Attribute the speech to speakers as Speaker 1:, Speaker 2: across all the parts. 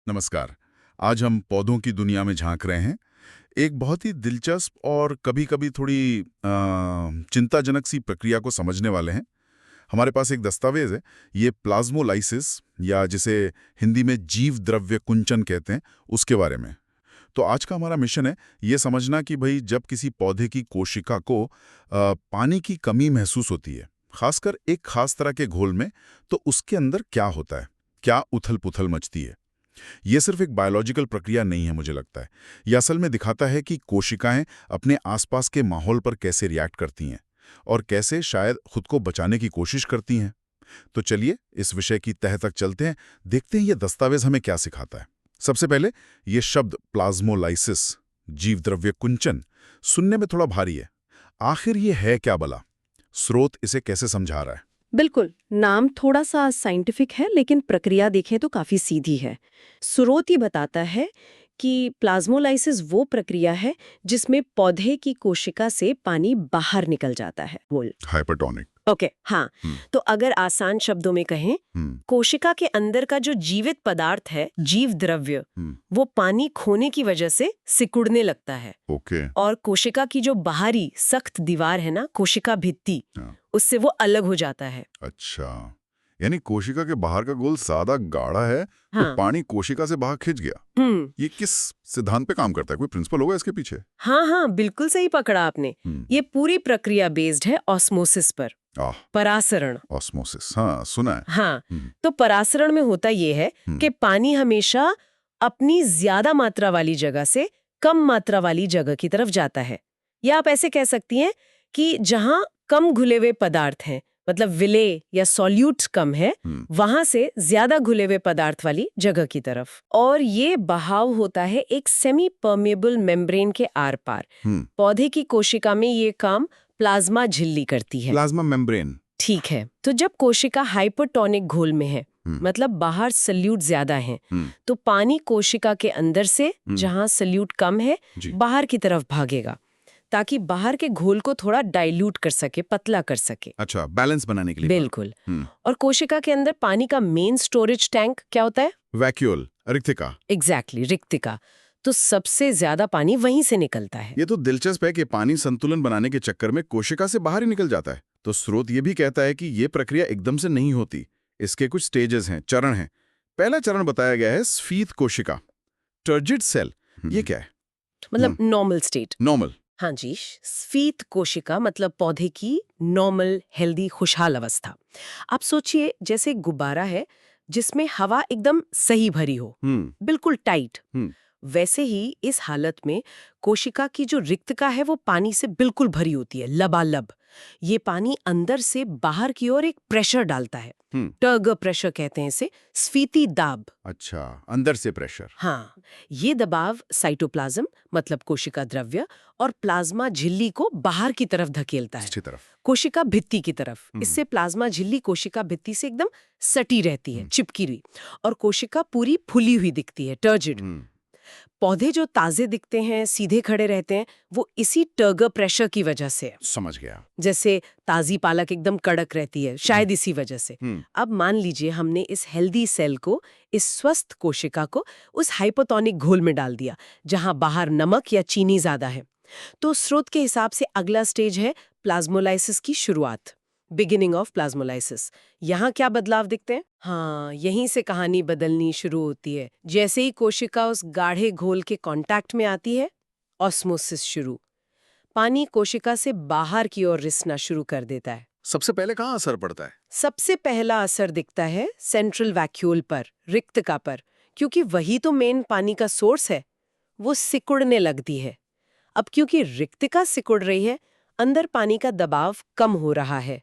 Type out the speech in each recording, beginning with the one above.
Speaker 1: नमस्कार। आज हम पौधों की दुनिया में झांक रहे हैं। एक बहुत ही दिलचस्प और कभी-कभी थोड़ी चिंताजनक सी प्रक्रिया को समझने वाले हैं। हमारे पास एक दस्तावेज है, ये प्लाज्मोलाइसिस या जिसे हिंदी में जीव द्रव्य कुंचन कहते हैं, उसके बारे में। तो आज का हमारा मिशन है ये समझना कि भई जब किसी पौधे की कोशिका को पानी की कमी महसूस होती है, खासकर एक खास तरह के घोल में, तो उसके अंदर क्या होता है? क्या उथल-पुथल मचती है? ये सिर्फ एक बायोलॉजिकल प्रक्रिया नहीं है, मुझे लगता है। ये असल में दिखाता है कि कोशिकाएं अपने आसपास के माहौल पर कैसे रिएक्ट करती हैं और कैसे शायद खुद को बचाने की कोशिश करती हैं। तो चलिए इस विषय की तह तक चलते हैं, देखते हैं ये दस्तावेज हमें क्या सिखाता है। सबसे पहले ये शब्द प्लाज्मोलाइसिस, जीवद्रव्य कुंचन, सुनने में थोड़ा भारी है। आखिर ये है क्या भला? स्रोत इसे कैसे समझा रहा है?
Speaker 2: बिल्कुल, नाम थोड़ा सा साइंटिफिक है लेकिन प्रक्रिया देखें तो काफी सीधी है। स्रोत ही बताता है कि प्लाज्मोलाइसिस वो प्रक्रिया है जिसमें पौधे की कोशिका से पानी बाहर निकल जाता है। बोल।
Speaker 1: हाइपरटोनिक।
Speaker 2: ओके, हाँ। तो अगर आसान शब्दों में कहें, कोशिका के अंदर का जो जीवित पदार्थ है, जीव द्रव्य, वो पानी खोने की वजह से सिकुड़ने लगता है।
Speaker 1: ओके।
Speaker 2: और कोशिका की जो बाहरी सख्त दीवार है ना, कोशिका भित्ति, उससे वो अलग हो जाता है।
Speaker 1: अच्छा, यानी कोशिका के बाहर का गोल सादा गाढ़ा है, तो
Speaker 2: हाँ।
Speaker 1: पानी कोशिका से बाहर खिंच गया। ये किस सिद्धांत पे काम करता है? कोई प्रिंसिपल होगा इसके पीछे?
Speaker 2: हाँ हाँ, बिल्कुल सही पकड़ा आपने। ये पूरी प्रक्रिया बेस्ड है ऑस्मोसिस पर। परासरण।
Speaker 1: ऑस्मोसिस, हाँ सुना है।
Speaker 2: हाँ, तो परासरण में होता ये है कि पानी हमेशा अपनी ज्यादा मात्रा वाली जगह से कम मात्रा वाली जगह की तरफ जाता है। या आप ऐसे कह सकती हैं कि जहां कम घुले हुए पदार्थ हैं, मतलब विलेय या सॉल्यूट्स कम है, वहां से ज्यादा घुले हुए पदार्थ वाली जगह की तरफ। और ये बहाव होता है एक सेमी परमेबल मेम्ब्रेन के आर पार। पौधे की कोशिका में ये काम प्लाज्मा झिल्ली करती है।
Speaker 1: Plasma membrane.
Speaker 2: ठीक है, तो जब कोशिका हाइपरटोनिक घोल में है, मतलब बाहर सल्यूट ज्यादा है, तो पानी कोशिका के अंदर से, जहां सल्यूट कम है, बाहर की तरफ भागेगा, ताकि बाहर के घोल को थोड़ा डाइल्यूट कर सके, पतला कर सके।
Speaker 1: अच्छा, बैलेंस बनाने के लिए।
Speaker 2: बिल्कुल। और कोशिका के अंदर पानी का मेन स्टोरेज टैंक क्या होता है?
Speaker 1: वैक्यूल, रिक्तिका।
Speaker 2: एग्जैक्टली, रिक्तिका। तो सबसे ज्यादा पानी वहीं से निकलता है।
Speaker 1: ये तो दिलचस्प है कि पानी संतुलन बनाने के चक्कर में कोशिका से बाहर ही निकल जाता है। तो स्रोत ये भी कहता है कि ये प्रक्रिया एकदम से नहीं होती, इसके कुछ स्टेजेस हैं, चरण हैं। पहला चरण बताया गया है स्फीत कोशिका, टर्जिड सेल। ये क्या है?
Speaker 2: मतलब नॉर्मल स्टेट।
Speaker 1: नॉर्मल।
Speaker 2: हाँ जी, स्फीत कोशिका मतलब पौधे की नॉर्मल, हेल्दी, खुशहाल अवस्था। आप सोचिए जैसे गुब्बारा है जिसमें हवा एकदम सही भरी हो, बिल्कुल टाइट। वैसे ही इस हालत में कोशिका की जो रिक्तका है वो पानी से बिल्कुल भरी होती है, लबालब। ये पानी अंदर से बाहर की ओर एक प्रेशर डालता है। टर्गर प्रेशर कहते हैं इसे, स्फीति दाब।
Speaker 1: अच्छा, अंदर से प्रेशर।
Speaker 2: हाँ, ये दबाव साइटोप्लाज्म मतलब कोशिका द्रव्य और प्लाज्मा झिल्ली को बाहर की तरफ धकेलता है, कोशिका भित्ति की तरफ। इससे प्लाज्मा झिल्ली कोशिका भित्ति से एकदम सटी रहती है, चिपकी हुई, और कोशिका पूरी फुली हुई दिखती है, टर्जिड। पौधे जो ताजे दिखते हैं, सीधे खड़े रहते हैं, वो इसी टर्गर प्रेशर की वजह से है।
Speaker 1: समझ गया।
Speaker 2: जैसे ताजी पालक एकदम कड़क रहती है, शायद इसी वजह से। अब मान लीजिए हमने इस हेल्दी सेल को, इस स्वस्थ कोशिका को उस हाइपोटोनिक घोल में डाल दिया जहां बाहर नमक या चीनी ज्यादा है। तो स्रोत के हिसाब से अगला स्टेज है प्लाज्मोलाइसिस की शुरुआत, बिगिनिंग ऑफ प्लाज्मोलाइसिस। यहाँ क्या बदलाव दिखते हैं? हाँ, यहीं से कहानी बदलनी शुरू होती है। जैसे ही कोशिका उस गाढ़े घोल के कांटेक्ट में आती है, ऑस्मोसिस शुरू। पानी कोशिका से बाहर की ओर रिसना शुरू कर देता है।
Speaker 1: सबसे पहले कहाँ असर पड़ता है?
Speaker 2: सबसे पहला असर दिखता है सेंट्रल वैक्यूल पर, रिक्तका पर, क्योंकि वही तो मेन पानी का सोर्स है। वो सिकुड़ने लगती है। अब क्योंकि रिक्तिका सिकुड़ रही है, अंदर पानी का दबाव कम हो रहा है,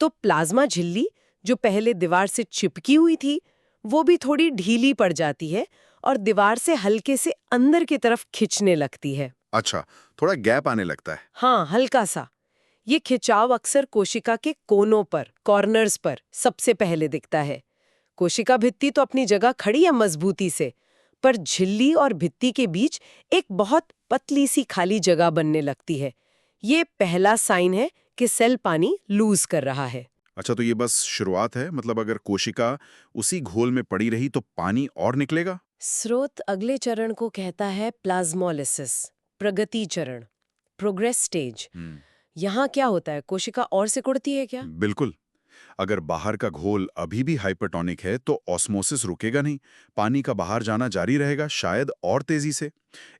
Speaker 2: तो प्लाज्मा झिल्ली जो पहले दीवार से चिपकी हुई थी, वो भी थोड़ी ढीली पड़ जाती है और दीवार से हल्के से अंदर की तरफ खिंचने लगती है।
Speaker 1: अच्छा, थोड़ा गैप आने लगता है।
Speaker 2: हाँ, हल्का सा। ये खिंचाव अक्सर कोशिका के कोनों पर, कॉर्नर्स पर सबसे पहले दिखता है। कोशिका भित्ति तो अपनी जगह खड़ी है मजबूती से, पर झिल्ली और भित्ति के बीच एक बहुत पतली सी खाली जगह बनने लगती है। ये पहला साइन है कि सेल पानी लूज कर रहा है।
Speaker 1: अच्छा, तो ये बस शुरुआत है? मतलब अगर कोशिका उसी घोल में पड़ी रही तो पानी और निकलेगा?
Speaker 2: स्रोत अगले चरण को कहता है प्लाज्मोलिसिस, प्रगति चरण, प्रोग्रेस स्टेज।
Speaker 1: हम्म,
Speaker 2: यहाँ क्या होता है, कोशिका और सिकुड़ती है क्या?
Speaker 1: बिल्कुल। अगर बाहर का घोल अभी भी हाइपरटोनिक है तो ऑस्मोसिस रुकेगा नहीं, पानी का बाहर जाना जारी रहेगा, शायद और तेजी से।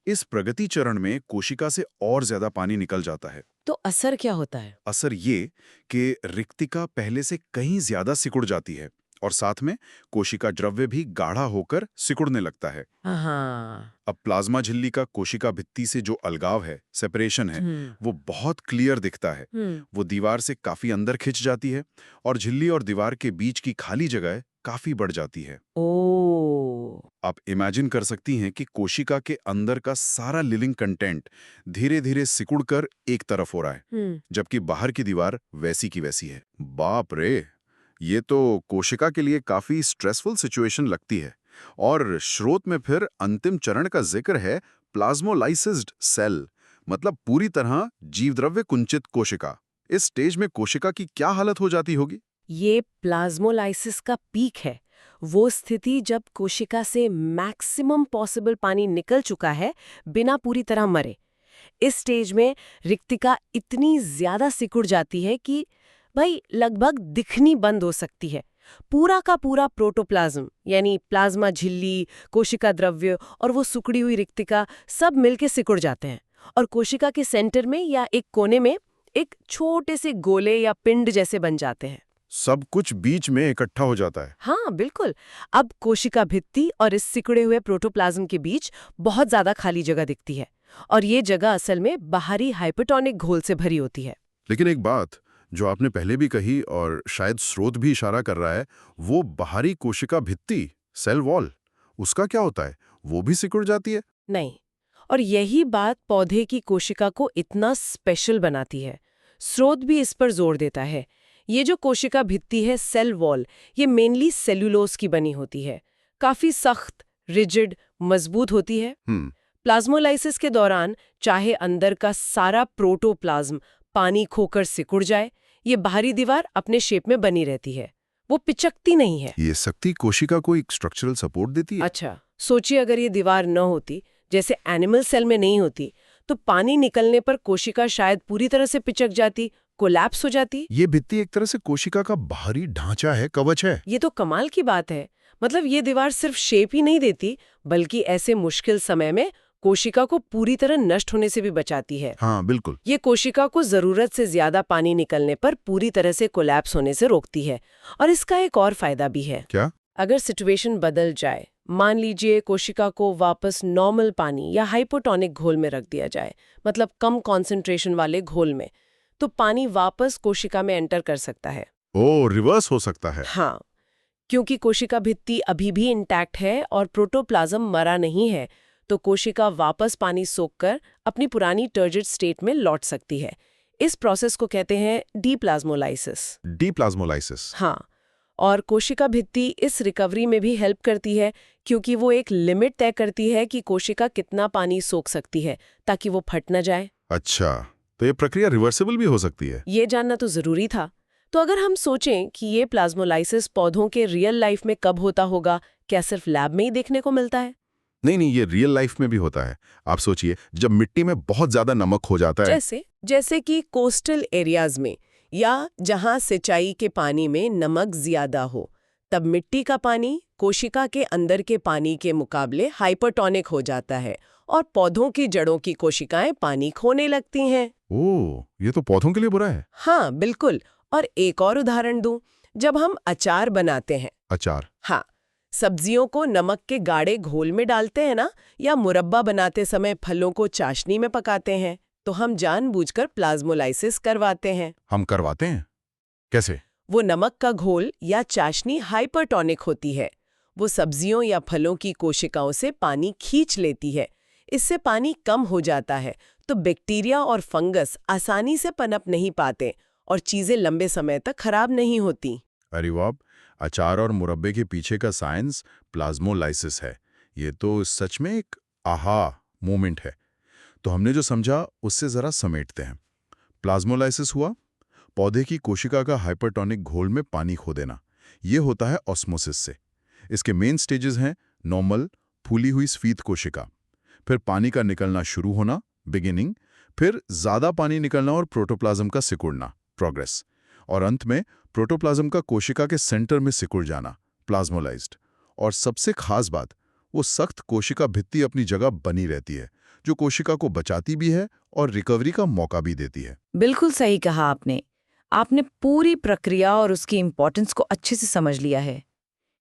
Speaker 1: इस प्रगति चरण में कोशिका से और ज्यादा पानी निकल जाता है।
Speaker 2: तो असर क्या होता है?
Speaker 1: असर ये कि रिक्तिका पहले से कहीं ज्यादा सिकुड़ जाती है और साथ में कोशिका द्रव्य भी गाढ़ा होकर सिकुड़ने लगता है।
Speaker 2: हाँ।
Speaker 1: अब प्लाज्मा झिल्ली का कोशिका भित्ति से जो अलगाव है, सेपरेशन है,
Speaker 2: हम्म।
Speaker 1: वो बहुत क्लियर दिखता है। वो दीवार से काफी अंदर खिंच जाती है और झिल्ली और दीवार के बीच की खाली जगह काफी बढ़ जाती है।
Speaker 2: ओ।
Speaker 1: आप इमेजिन कर सकती हैं कि कोशिका के अंदर का सारा लिविंग कंटेंट धीरे धीरे सिकुड़कर एक तरफ हो रहा है, जबकि बाहर की दीवार वैसी की वैसी है। बाप रे! ये तो कोशिका के लिए काफी स्ट्रेसफुल सिचुएशन लगती है। और स्रोत में फिर अंतिम चरण का जिक्र है, प्लाज्मोलाइसिस्ड सेल, मतलब पूरी तरह जीवद्रव्य कुंचित कोशिका। इस स्टेज में कोशिका की क्या हालत हो जाती होगी?
Speaker 2: ये प्लाज्मोलाइसिस का पीक है, वो स्थिति जब कोशिका से मैक्सिमम पॉसिबल पानी निकल चुका है बिना पूरी तरह मरे। इस स्टेज में रिक्तिका इतनी ज्यादा सिकुड़ जाती है कि भाई लगभग दिखनी बंद हो सकती है। पूरा का पूरा प्रोटोप्लाज्म यानी प्लाज्मा झिल्ली, कोशिका द्रव्य और वो सिकुड़ी हुई रिक्तिका सब मिलके सिकुड़ जाते हैं और कोशिका के सेंटर में या एक कोने में एक छोटे से गोले या पिंड जैसे बन जाते हैं।
Speaker 1: सब कुछ बीच में इकट्ठा हो जाता है।
Speaker 2: हाँ बिल्कुल। अब कोशिका भित्ति और इस सिकुड़े हुए प्रोटोप्लाज्म के बीच बहुत ज्यादा खाली जगह दिखती है और ये जगह असल में बाहरी हाइपरटोनिक घोल से भरी होती है।
Speaker 1: लेकिन एक बात जो आपने पहले भी कही और शायद स्रोत भी इशारा कर रहा है, वो बाहरी कोशिका भित्ति, सेल वॉल, उसका क्या होता है? वो भी सिकुड़ जाती है?
Speaker 2: नहीं, और यही बात पौधे की कोशिका को इतना स्पेशल बनाती है। स्रोत भी इस पर जोर देता है। ये जो कोशिका भित्ति है, सेल वॉल, ये मेनली सेल्यूलोज की बनी होती है, काफी सख्त, रिजिड, मजबूत होती है। प्लाज्मोलाइसिस के दौरान चाहे अंदर का सारा प्रोटोप्लाज्म पानी खोकर सिकुड़ जाए, ये बाहरी दीवार अपने शेप में बनी रहती है, वो पिचकती नहीं है।
Speaker 1: ये शक्ति कोशिका को एक स्ट्रक्चरल सपोर्ट देती है।
Speaker 2: अच्छा, सोचिए अगर ये दीवार न होती, जैसे एनिमल सेल में नहीं होती, तो पानी निकलने पर कोशिका शायद पूरी तरह से पिचक जाती, कोलैप्स हो जाती।
Speaker 1: ये भित्ति एक तरह से कोशिका का बाहरी ढांचा है, कवच है।
Speaker 2: ये तो कमाल की बात है। मतलब ये दीवार सिर्फ शेप ही नहीं देती, बल्कि ऐसे मुश्किल समय में कोशिका को पूरी तरह नष्ट होने से भी बचाती है।
Speaker 1: हाँ, बिल्कुल।
Speaker 2: ये कोशिका को जरूरत से ज्यादा पानी निकलने पर पूरी तरह से कोलैप्स होने से रोकती है। और इसका एक और फायदा भी है।
Speaker 1: क्या?
Speaker 2: अगर सिचुएशन बदल जाए, मान लीजिए कोशिका को वापस नॉर्मल पानी या हाइपोटोनिक घोल में रख दिया जाए, मतलब कम कॉन्सेंट्रेशन वाले घोल में, तो पानी वापस कोशिका में एंटर कर सकता है।
Speaker 1: ओ, रिवर्स हो सकता है।
Speaker 2: हाँ, क्योंकि कोशिका भित्ति अभी भी इंटैक्ट है और प्रोटोप्लाज्म मरा नहीं है, तो कोशिका वापस पानी सोखकर अपनी पुरानी टर्जिड स्टेट में लौट सकती है। इस प्रोसेस को कहते हैं डीप्लाज्मोलाइसिस।
Speaker 1: डीप्लाज्मोलाइसिस।
Speaker 2: हाँ, और कोशिका भित्ति इस रिकवरी में भी हेल्प करती है, क्योंकि वो एक लिमिट तय करती है कि कोशिका कितना पानी सोख सकती है, ताकि वो फट न जाए।
Speaker 1: अच्छा, तो ये प्रक्रिया रिवर्सिबल भी हो सकती है।
Speaker 2: ये जानना तो जरूरी था। तो अगर हम सोचें कि ये प्लाज्मोलाइसिस पौधों के रियल लाइफ में कब होता होगा, क्या सिर्फ लैब में ही देखने को मिलता है?
Speaker 1: नहीं, ये रियल लाइफ में भी होता है। आप सोचिए, जब मिट्टी में बहुत ज्यादा नमक हो जाता है।
Speaker 2: जैसे कि कोस्टल एरियाज में या जहां सिंचाई के पानी में नमक ज्यादा हो, तब मिट्टी का पानी कोशिका के अंदर के पानी के मुकाबले हाइपरटोनिक हो जाता है और पौधों की जड़ों की कोशिकाएं पानी खोने लगती हैं।
Speaker 1: ओह, ये तो पौधों के लिए बुरा है।
Speaker 2: हाँ बिल्कुल। और एक और उदाहरण दूं, जब हम अचार बनाते हैं।
Speaker 1: अचार?
Speaker 2: हाँ, सब्जियों को नमक के गाढ़े घोल में डालते हैं ना, या मुरब्बा बनाते समय फलों को चाशनी में पकाते हैं, तो हम जानबूझकर प्लाज्मोलाइसिस करवाते हैं।
Speaker 1: हम करवाते हैं? कैसे?
Speaker 2: वो नमक का घोल या चाशनी हाइपरटोनिक होती है। वो सब्जियों या फलों की कोशिकाओं से पानी खींच लेती है। इससे पानी कम हो जाता है, तो बैक्टीरिया और फंगस आसानी से पनप नहीं पाते और चीजें लंबे समय तक खराब नहीं होती।
Speaker 1: अरे वाह! अचार और मुरब्बे के पीछे का साइंस प्लाज्मोलाइसिस है। ये तो सच में एक आहा मोमेंट है। तो हमने जो समझा उससे जरा समेटते हैं। प्लाज्मोलाइसिस हुआ, पौधे की कोशिका का हाइपरटोनिक घोल में पानी खो देना, ये होता है ऑस्मोसिस से। इसके मेन स्टेजेस हैं नॉर्मल, फूली हुई स्फीत कोशिका, फिर पानी का निकलना शुरू होना, बिगिनिंग, फिर ज़्यादा पानी निकलना और प्रोटोप्लाज्म का सिकुड़ना, प्रोग्रेस, और अंत में प्रोटोप्लाज्म का कोशिका के सेंटर में सिकुड़ जाना, प्लाज्मोलाइज्ड। और सबसे खास बात, वो सख्त कोशिका भित्ति अपनी जगह बनी रहती है, जो कोशिका को बचाती भी है और रिकवरी का मौका भी देती है।
Speaker 3: बिल्कुल सही कहा आपने। आपने पूरी प्रक्रिया और उसकी इम्पोर्टेंस को अच्छे से समझ लिया है।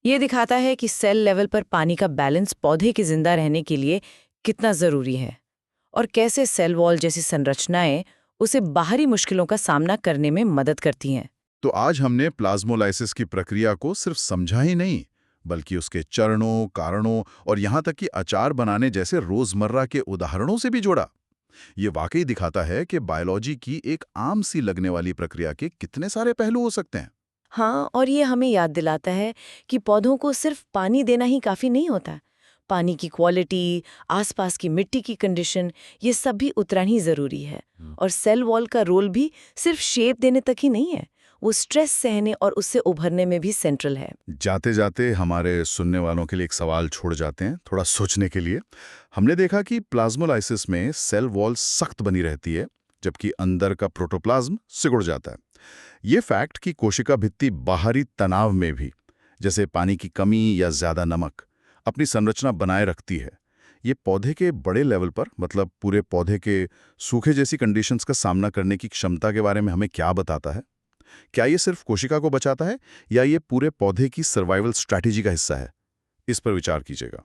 Speaker 3: ये दिखाता है कि सेल लेवल पर पानी का बैलेंस पौधे के जिंदा रहने के लिए कितना जरूरी है और कैसे सेल वॉल जैसी संरचनाएं उसे बाहरी मुश्किलों का सामना करने में मदद करती हैं।
Speaker 1: तो आज हमने प्लाज्मोलाइसिस की प्रक्रिया को सिर्फ समझा ही नहीं, बल्कि उसके चरणों, कारणों और यहाँ तक कि अचार बनाने जैसे रोजमर्रा के उदाहरणों से भी जोड़ा। ये वाकई दिखाता है कि बायोलॉजी की एक आम सी लगने वाली प्रक्रिया के कितने सारे पहलू हो सकते हैं।
Speaker 3: हाँ, और ये हमें याद दिलाता है कि पौधों को सिर्फ पानी देना ही काफ़ी नहीं होता। पानी की क्वालिटी, आसपास की मिट्टी की कंडीशन, ये सब भी उतना ही ज़रूरी है। और सेल वॉल का रोल भी सिर्फ शेप देने तक ही नहीं है, वो स्ट्रेस सहने और उससे उभरने में भी सेंट्रल है।
Speaker 1: जाते जाते हमारे सुनने वालों के लिए एक सवाल छोड़ जाते हैं, थोड़ा सोचने के लिए। हमने देखा कि प्लाज्मोलाइसिस में सेल वॉल सख्त बनी रहती है, जबकि अंदर का प्रोटोप्लाज्म सिकुड़ जाता है। ये फैक्ट कि कोशिका भित्ति बाहरी तनाव में भी, जैसे पानी की कमी या ज्यादा नमक, अपनी संरचना बनाए रखती है, ये पौधे के बड़े लेवल पर, मतलब पूरे पौधे के सूखे जैसी कंडीशंस का सामना करने की क्षमता के बारे में हमें क्या बताता है? क्या ये सिर्फ कोशिका को बचाता है या ये पूरे पौधे की सर्वाइवल स्ट्रैटेजी का हिस्सा है? इस पर विचार कीजिएगा।